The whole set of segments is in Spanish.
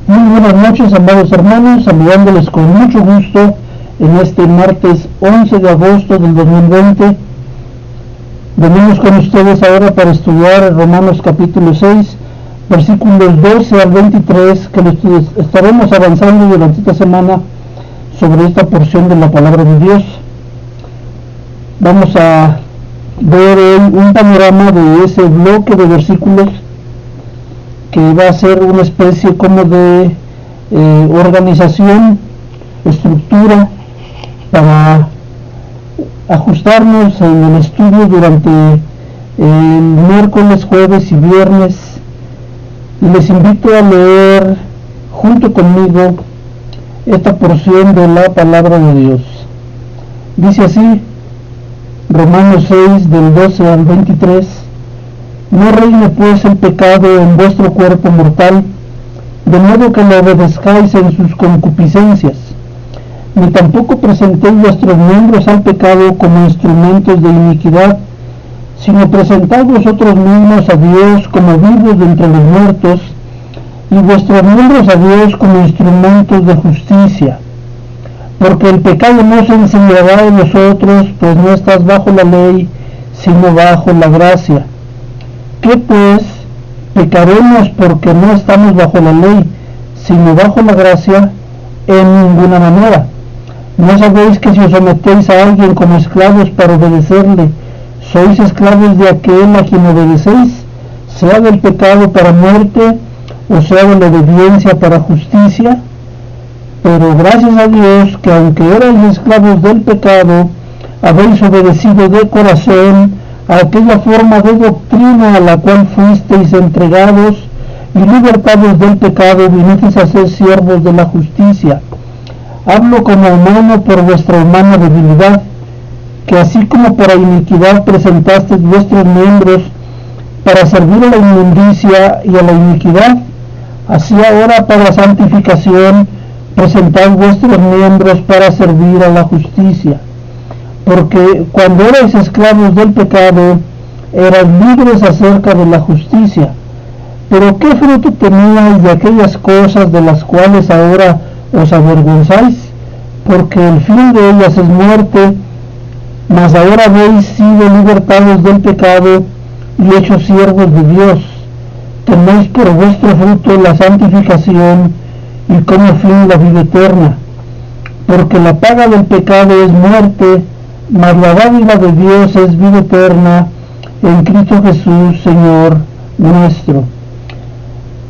Muy buenas noches, amados hermanos, saludándoles con mucho gusto en este martes 11 de agosto del 2020. Venimos con ustedes ahora para estudiar Romanos capítulo 6, versículos 12 al 23, que estaremos avanzando durante esta semana sobre esta porción de la palabra de Dios. Vamos a ver hoy un panorama de ese bloque de versículos que va a ser una especie como de organización, estructura para ajustarnos en el estudio durante el miércoles, jueves y viernes. Y les invito a leer junto conmigo esta porción de la palabra de Dios. Dice así, Romanos 6 del 12 al 23: No reine pues el pecado en vuestro cuerpo mortal, de modo que lo obedezcáis en sus concupiscencias, ni tampoco presentéis vuestros miembros al pecado como instrumentos de iniquidad, sino presentad vosotros mismos a Dios como vivos de entre los muertos, y vuestros miembros a Dios como instrumentos de justicia. Porque el pecado no se enseñará en vosotros, pues no estás bajo la ley, sino bajo la gracia. ¿Qué pues? ¿Pecaremos porque no estamos bajo la ley, sino bajo la gracia? En ninguna manera. ¿No sabéis que si os sometéis a alguien como esclavos para obedecerle, sois esclavos de aquel a quien obedecéis, sea del pecado para muerte, o sea de la obediencia para justicia? Pero gracias a Dios que aunque erais esclavos del pecado, habéis obedecido de corazón a aquella forma de doctrina a la cual fuisteis entregados, y libertados del pecado vinisteis a ser siervos de la justicia. Hablo como humano por vuestra humana debilidad, que así como para iniquidad presentasteis vuestros miembros para servir a la inmundicia y a la iniquidad, así ahora para santificación presentad vuestros miembros para servir a la justicia. Porque cuando erais esclavos del pecado, erais libres acerca de la justicia. Pero ¿qué fruto teníais de aquellas cosas de las cuales ahora os avergonzáis? Porque el fin de ellas es muerte, mas ahora habéis sido libertados del pecado y hechos siervos de Dios. Tenéis por vuestro fruto la santificación y como fin la vida eterna. Porque la paga del pecado es muerte, mas la dádiva de Dios es vida eterna en Cristo Jesús, Señor nuestro.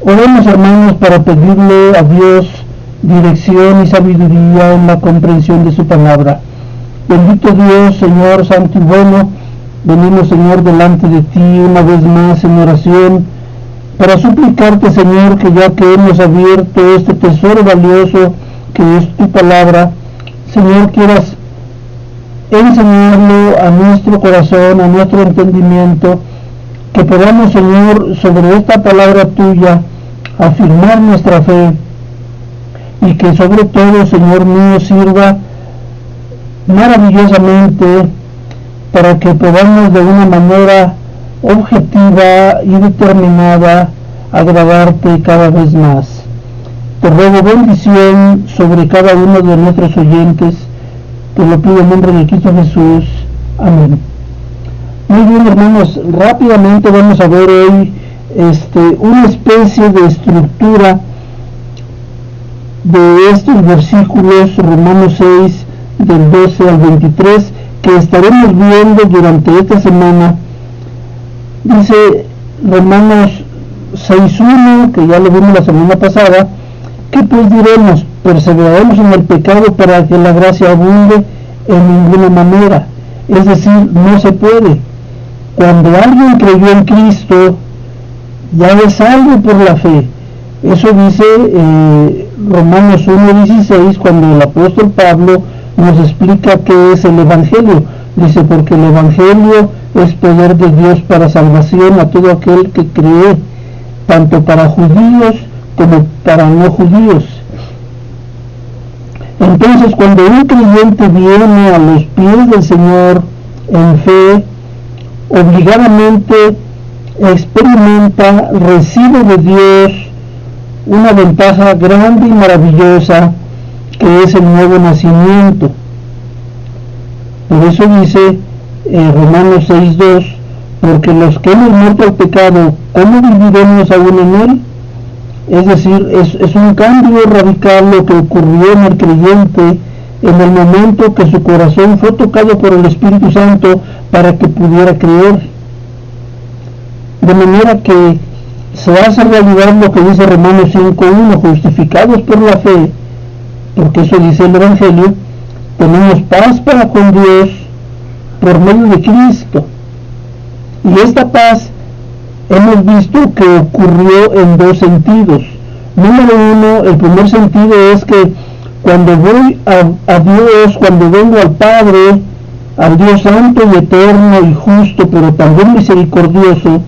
Oremos, hermanos, para pedirle a Dios dirección y sabiduría en la comprensión de su palabra. Bendito Dios, Señor santo y bueno, venimos, Señor, delante de ti una vez más en oración, para suplicarte, Señor, que ya que hemos abierto este tesoro valioso que es tu palabra, Señor, quieras enseñarlo a nuestro corazón, a nuestro entendimiento, que podamos, Señor, sobre esta palabra tuya, afirmar nuestra fe, y que sobre todo, Señor mío, sirva maravillosamente para que podamos de una manera objetiva y determinada agradarte cada vez más. Te ruego bendición sobre cada uno de nuestros oyentes. Te lo pido en nombre de Cristo Jesús. Amén. Muy bien, hermanos, rápidamente vamos a ver hoy una especie de estructura de estos versículos, Romanos 6 del 12 al 23, que estaremos viendo durante esta semana. Dice Romanos 6.1, que ya lo vimos la semana pasada: ¿qué pues diremos? ¿Perseveraremos en el pecado para que la gracia abunde? En ninguna manera. Es decir, no se puede. Cuando alguien creyó en Cristo, ya es salvo por la fe. Eso dice Romanos 1.16, cuando el apóstol Pablo nos explica qué es el Evangelio. Dice, porque el Evangelio es poder de Dios para salvación a todo aquel que cree, tanto para judíos como para no judíos. Entonces, cuando un creyente viene a los pies del Señor en fe, obligadamente experimenta, recibe de Dios una ventaja grande y maravillosa que es el nuevo nacimiento. Por eso dice Romanos 6:2, porque los que hemos muerto al pecado, ¿cómo viviremos aún en él? Es decir, es un cambio radical lo que ocurrió en el creyente en el momento que su corazón fue tocado por el Espíritu Santo para que pudiera creer. De manera que se hace realidad lo que dice Romanos 5:1, justificados por la fe, porque eso dice el Evangelio, tenemos paz para con Dios por medio de Cristo. Y esta paz hemos visto que ocurrió en dos sentidos. Número uno, el primer sentido es que cuando voy a Dios, cuando vengo al Padre, al Dios santo y eterno y justo, pero también misericordioso,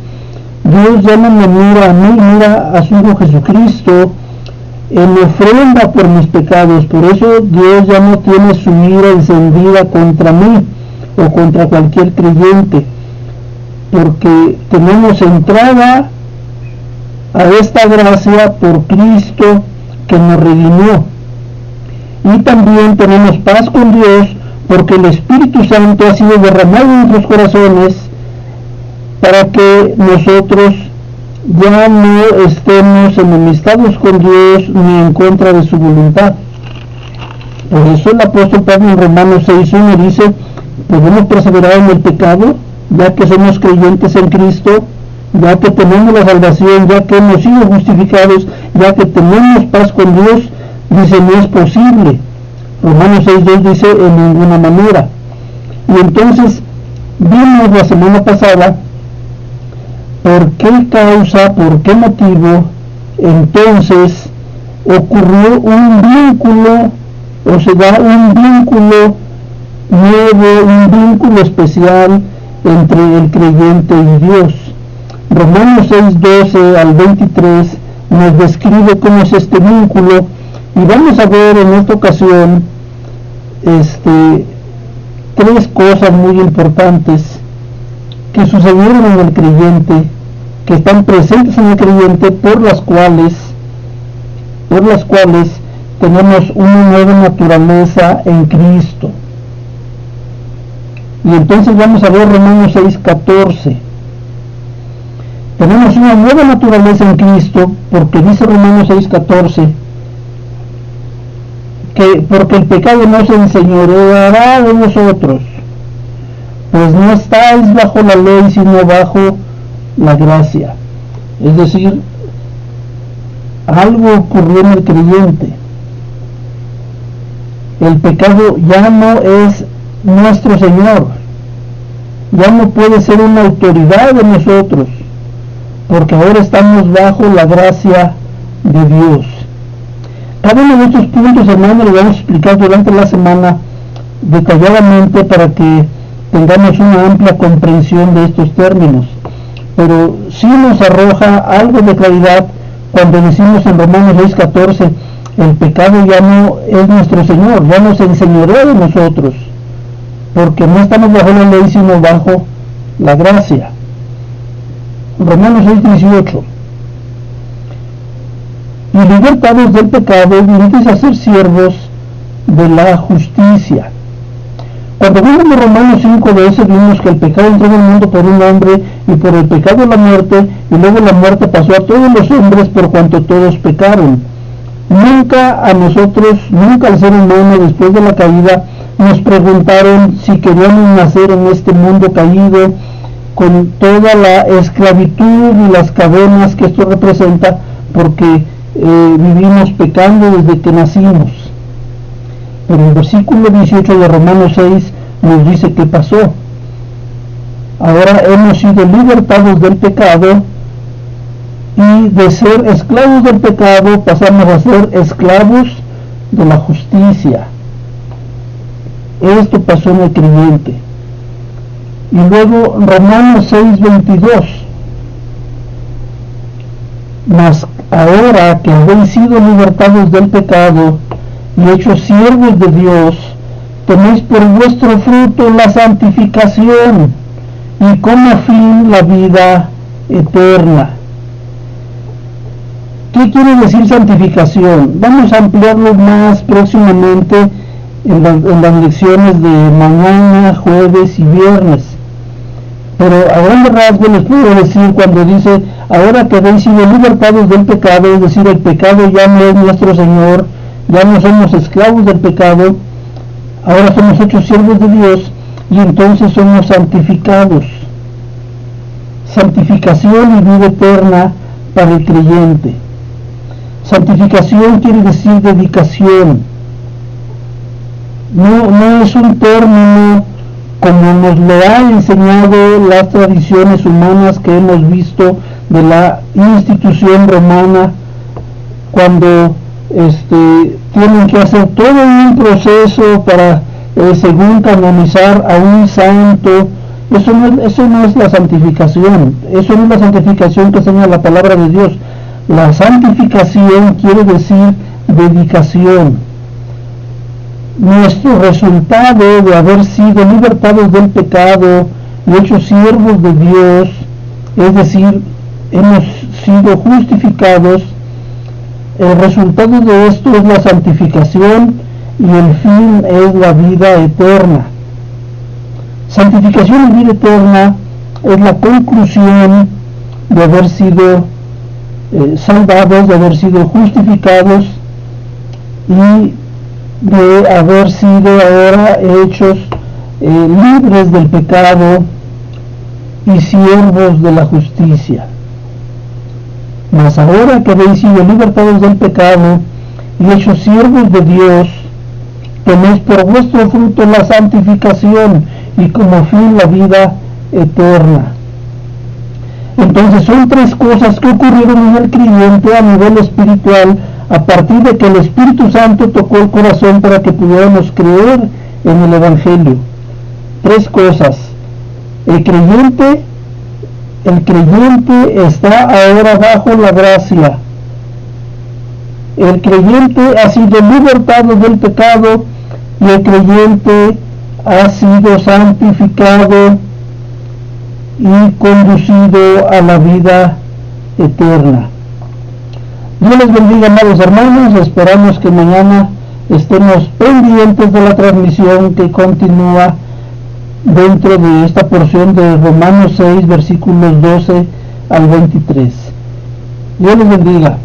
Dios ya no me mira a mí, mira a su Hijo Jesucristo en ofrenda por mis pecados. Por eso Dios ya no tiene su ira encendida contra mí o contra cualquier creyente, porque tenemos entrada a esta gracia por Cristo que nos redimió. Y también tenemos paz con Dios porque el Espíritu Santo ha sido derramado en nuestros corazones para que nosotros ya no estemos enemistados con Dios ni en contra de su voluntad. Por eso el apóstol Pablo en Romanos 6:1 dice, podemos perseverar en el pecado ya que somos creyentes en Cristo, ya que tenemos la salvación, ya que hemos sido justificados, ya que tenemos paz con Dios. Dice, no es posible. Romanos 6:2 dice, en ninguna manera. Y entonces vimos la semana pasada por qué causa, por qué motivo entonces ocurrió un vínculo, o se da un vínculo nuevo, un vínculo especial entre el creyente y Dios. Romanos 6:12 al 23 nos describe cómo es este vínculo, y vamos a ver en esta ocasión tres cosas muy importantes que sucedieron en el creyente, que están presentes en el creyente, por las cuales tenemos una nueva naturaleza en Cristo. Y entonces vamos a ver Romanos 6:14. Tenemos una nueva naturaleza en Cristo, porque dice Romanos 6:14, que porque el pecado no se enseñoreará de vosotros, pues no estáis bajo la ley, sino bajo la gracia. Es decir, algo ocurrió en el creyente. El pecado ya no es nuestro Señor, ya no puede ser una autoridad de nosotros, porque ahora estamos bajo la gracia de Dios. Cada uno de estos puntos, hermanos, lo vamos a explicar durante la semana detalladamente para que tengamos una amplia comprensión de estos términos. Pero sí nos arroja algo de claridad cuando decimos en Romanos 6:14, el pecado ya no es nuestro Señor, ya no se enseñorea de nosotros, porque no estamos bajo la ley, sino bajo la gracia. Romanos 6:18, y libertados del pecado, vinisteis a ser siervos de la justicia. Cuando vimos en Romanos 5:12, vimos que el pecado entró en el mundo por un hombre, y por el pecado la muerte, y luego la muerte pasó a todos los hombres por cuanto todos pecaron. Nunca a nosotros, nunca al ser humano después de la caída, nos preguntaron si queríamos nacer en este mundo caído, con toda la esclavitud y las cadenas que esto representa, porque vivimos pecando desde que nacimos. Pero el versículo 18 de Romanos 6 nos dice qué pasó. Ahora hemos sido libertados del pecado, y de ser esclavos del pecado pasamos a ser esclavos de la justicia. Esto pasó en el creyente. Y luego Romanos 6:22, mas ahora que habéis sido libertados del pecado y hechos siervos de Dios, tenéis por vuestro fruto la santificación y como fin la vida eterna. ¿Qué quiere decir santificación? Vamos a ampliarlo más próximamente en las lecciones de mañana, jueves y viernes. Pero a grandes rasgos les puedo decir, cuando dice, ahora que habéis sido libertados del pecado, es decir, el pecado ya no es nuestro Señor, ya no somos esclavos del pecado, ahora somos hechos siervos de Dios y entonces somos santificados. Santificación y vida eterna para el creyente. Santificación quiere decir dedicación. No es un término como nos lo han enseñado las tradiciones humanas que hemos visto de la institución romana, cuando tienen que hacer todo un proceso para según canonizar a un santo. Eso no es la santificación, eso no es la santificación que enseña la palabra de Dios. La santificación quiere decir dedicación. Nuestro resultado de haber sido libertados del pecado y hechos siervos de Dios, es decir, hemos sido justificados, el resultado de esto es la santificación y el fin es la vida eterna. Santificación y vida eterna es la conclusión de haber sido salvados, de haber sido justificados y de haber sido ahora hechos libres del pecado y siervos de la justicia. Mas ahora que habéis sido libertados del pecado y hechos siervos de Dios, tenéis por vuestro fruto la santificación y como fin la vida eterna. Entonces son tres cosas que ocurrieron en el creyente a nivel espiritual a partir de que el Espíritu Santo tocó el corazón para que pudiéramos creer en el Evangelio. Tres cosas. El creyente está ahora bajo la gracia. El creyente ha sido libertado del pecado y el creyente ha sido santificado y conducido a la vida eterna. Dios les bendiga, amados hermanos. Esperamos que mañana estemos pendientes de la transmisión que continúa dentro de esta porción de Romanos 6, versículos 12 al 23. Dios les bendiga.